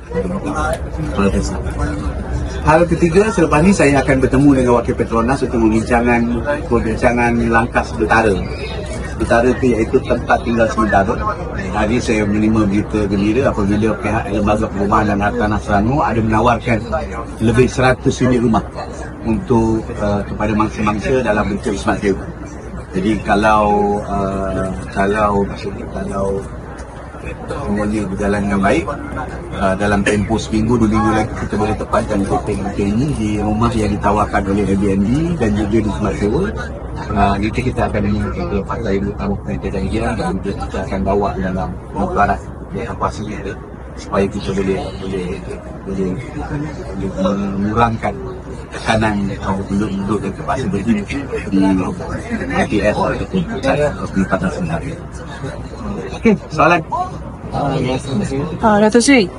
Terima kasih. Hal ketiga, selepas ini saya akan bertemu dengan Wakil Petronas untuk perbincangan langkah sementara itu iaitu tempat tinggal sementara. Hari saya menerima berita gembira apabila pihak Lembaga Perumahan dan Hartanah Selangor ada menawarkan lebih 100 unit rumah untuk kepada mangsa-mangsa dalam bentuk smart sewa. Jadi kalau semuanya berjalan dengan baik, dalam tempoh seminggu 2 minggu lagi kita boleh tepatkan hotel ini di rumah yang ditawarkan oleh Airbnb dan juga di smart sewa. Nanti kita akan ke Partai Kabupaten Jaya dan kita akan bawa dalam mukarat evakuasi kita supaya kita boleh mengurangkan tekanan penduduk yang terpaksa berdiri di IPS ataupun penempatan sementara. Okey, soalan. Dato' Sri.